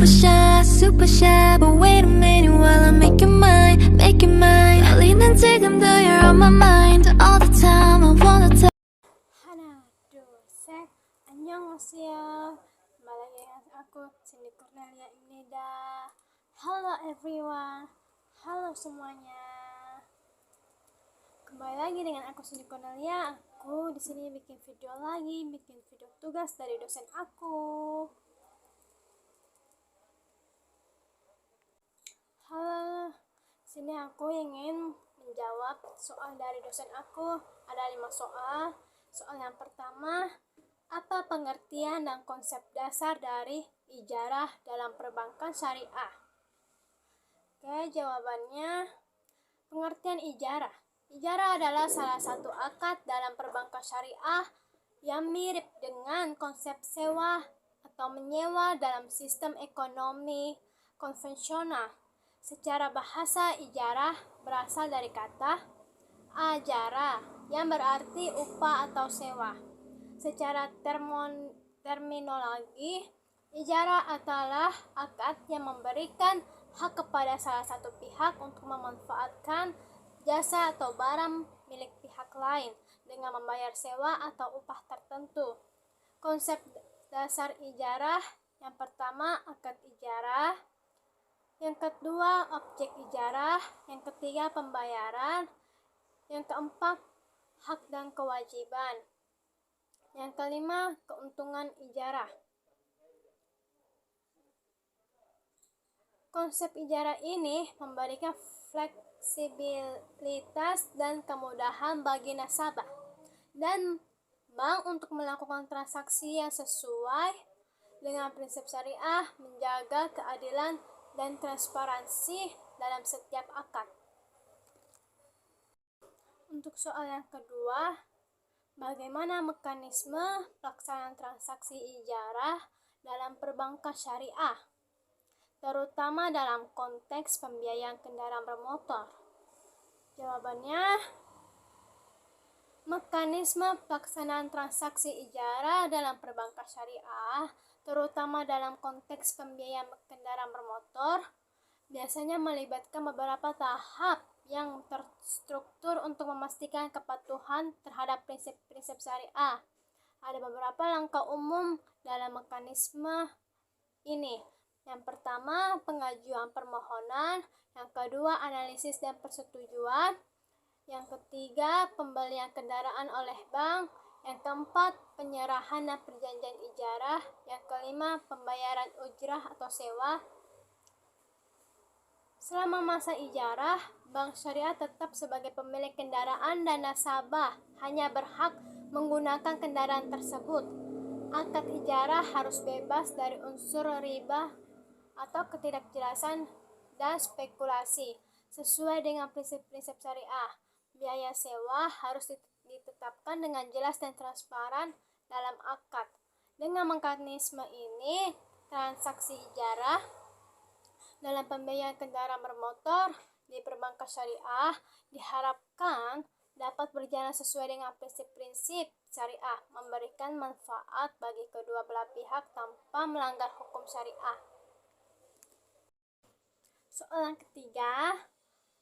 super shy. But wait a minute while I make it mine, make it mine. 떨리는 지금도 you're on my mind all the time. I wanna tell. 하나, 둘, 셋. 안녕하세요. Kembali lagi dengan aku, Cindy Cornelia. Hello everyone. Halo semuanya. Kembali lagi dengan aku, Cindy Cornelia. Aku di sini bikin video tugas dari dosen aku. Halo, sini aku ingin menjawab soal dari dosen aku. Ada 5 soal. Soal yang pertama, apa pengertian dan konsep dasar dari ijarah dalam perbankan syariah? Oke, jawabannya, pengertian ijarah. Ijarah adalah salah satu akad dalam perbankan syariah yang mirip dengan konsep sewa atau menyewa dalam sistem ekonomi konvensional. Secara bahasa, ijarah berasal dari kata ajara yang berarti upah atau sewa. Secara terminologi, ijarah adalah akad yang memberikan hak kepada salah satu pihak untuk memanfaatkan jasa atau barang milik pihak lain dengan membayar sewa atau upah tertentu. Konsep dasar ijarah: yang pertama, akad ijarah. Yang kedua, objek ijarah. Yang ketiga, pembayaran. Yang keempat, hak dan kewajiban. Yang kelima, keuntungan ijarah. Konsep ijarah ini memberikan fleksibilitas dan kemudahan bagi nasabah dan bank untuk melakukan transaksi yang sesuai dengan prinsip syariah, menjaga keadilan dan transparansi dalam setiap akad. Untuk soal yang kedua, bagaimana mekanisme pelaksanaan transaksi ijarah dalam perbankan syariah, terutama dalam konteks pembiayaan kendaraan bermotor? Jawabannya, mekanisme pelaksanaan transaksi ijarah dalam perbankan syariah, terutama dalam konteks pembiayaan kendaraan bermotor, biasanya melibatkan beberapa tahap yang terstruktur untuk memastikan kepatuhan terhadap prinsip-prinsip syariah. Ada beberapa langkah umum dalam mekanisme ini. Yang pertama, pengajuan permohonan. Yang kedua, analisis dan persetujuan. Yang ketiga, pembelian kendaraan oleh bank. Yang keempat, penyerahan dan perjanjian ijarah. Yang kelima, pembayaran ujrah atau sewa. Selama masa ijarah, bank syariah tetap sebagai pemilik kendaraan dan nasabah hanya berhak menggunakan kendaraan tersebut. Akad ijarah harus bebas dari unsur riba atau ketidakjelasan dan spekulasi. Sesuai dengan prinsip-prinsip syariah, biaya sewa harus ditetapkan dengan jelas dan transparan dalam akad. Dengan mekanisme ini, transaksi ijarah dalam pembiayaan kendaraan bermotor di perbankan syariah diharapkan dapat berjalan sesuai dengan prinsip-prinsip syariah, memberikan manfaat bagi kedua belah pihak tanpa melanggar hukum syariah. Soal yang ketiga,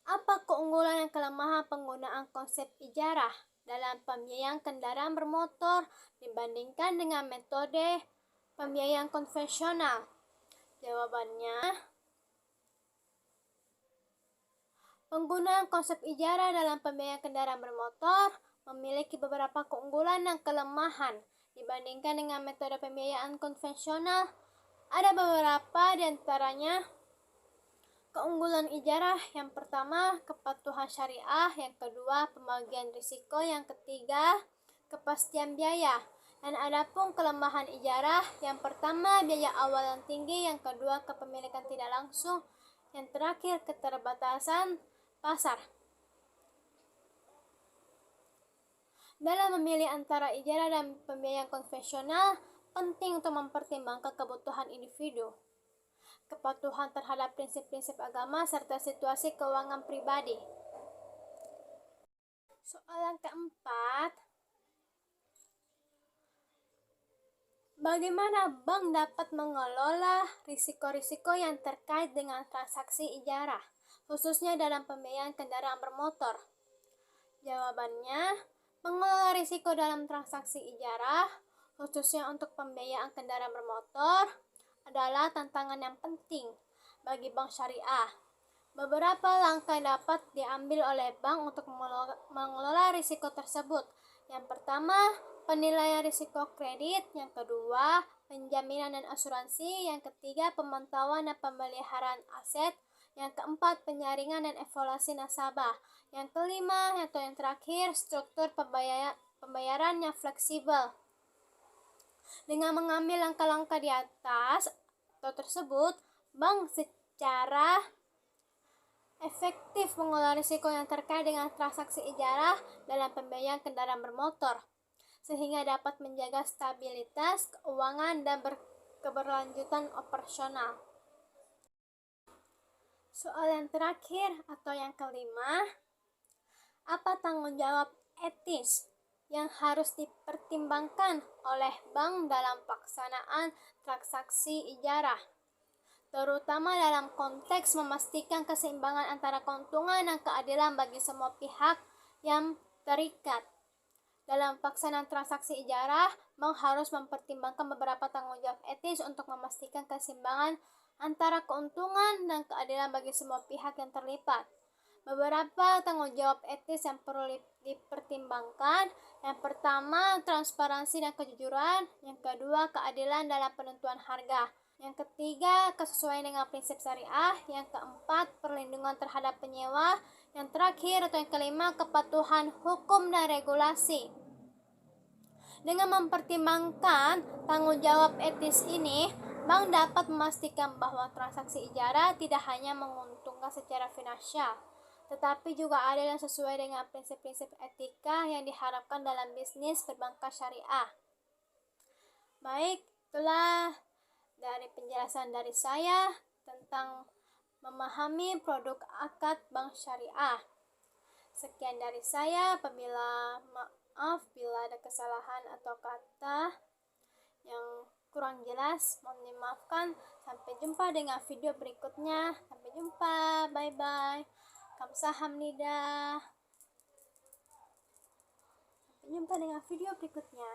apa keunggulan dan kelemahan penggunaan konsep ijarah dalam pembiayaan kendaraan bermotor dibandingkan dengan metode pembiayaan konvensional? Jawabannya, penggunaan konsep ijarah dalam pembiayaan kendaraan bermotor memiliki beberapa keunggulan dan kelemahan dibandingkan dengan metode pembiayaan konvensional. Ada beberapa di antaranya. Keunggulan ijarah: yang pertama, kepatuhan syariah. Yang kedua, pembagian risiko. Yang ketiga, kepastian biaya. Dan adapun kelemahan ijarah: yang pertama, biaya awal yang tinggi. Yang kedua, kepemilikan tidak langsung. Yang terakhir, keterbatasan pasar. Dalam memilih antara ijarah dan pembiayaan konvensional, penting untuk mempertimbangkan kebutuhan individu, kepatuhan terhadap prinsip-prinsip agama, serta situasi keuangan pribadi. Soal yang keempat, Bagaimana bank dapat mengelola risiko-risiko yang terkait dengan transaksi ijarah, khususnya dalam pembiayaan kendaraan bermotor? Jawabannya, mengelola risiko dalam transaksi ijarah, khususnya untuk pembiayaan kendaraan bermotor, adalah tantangan yang penting bagi bank syariah. Beberapa langkah dapat diambil oleh bank untuk mengelola risiko tersebut. Yang pertama, penilaian risiko kredit. Yang kedua, penjaminan dan asuransi. Yang ketiga, pemantauan dan pemeliharaan aset. Yang keempat, penyaringan dan evaluasi nasabah. Yang kelima, atau yang terakhir, struktur pembayaran yang fleksibel. Dengan mengambil langkah-langkah di atas atau tersebut, bank secara efektif mengelola risiko yang terkait dengan transaksi ijarah dalam pembiayaan kendaraan bermotor, sehingga dapat menjaga stabilitas keuangan dan keberlanjutan operasional. Soal yang terakhir atau yang kelima, apa tanggung jawab etis yang harus dipertimbangkan oleh bank dalam pelaksanaan transaksi ijarah, terutama dalam konteks memastikan keseimbangan antara keuntungan dan keadilan bagi semua pihak yang terikat. Dalam pelaksanaan transaksi ijarah, bank harus mempertimbangkan beberapa tanggung jawab etis untuk memastikan keseimbangan antara keuntungan dan keadilan bagi semua pihak yang terlibat. Beberapa tanggung jawab etis yang perlu dipertimbangkan. Yang pertama, transparansi dan kejujuran. Yang kedua, keadilan dalam penentuan harga. Yang ketiga, kesesuaian dengan prinsip syariah. Yang keempat, perlindungan terhadap penyewa. Yang terakhir atau yang kelima, kepatuhan hukum dan regulasi. Dengan mempertimbangkan tanggung jawab etis ini, bank dapat memastikan bahwa transaksi ijarah tidak hanya menguntungkan secara finansial, tetapi juga adil dan sesuai dengan prinsip-prinsip etika yang diharapkan dalam bisnis perbankan syariah. Baik, itulah dari penjelasan dari saya tentang memahami produk akad bank syariah. Sekian dari saya, apabila maaf bila ada kesalahan atau kata yang kurang jelas, mohon dimaafkan. Sampai jumpa dengan video berikutnya. Sampai jumpa, bye-bye. Kamsahamnida. Sampai jumpa dengan video berikutnya.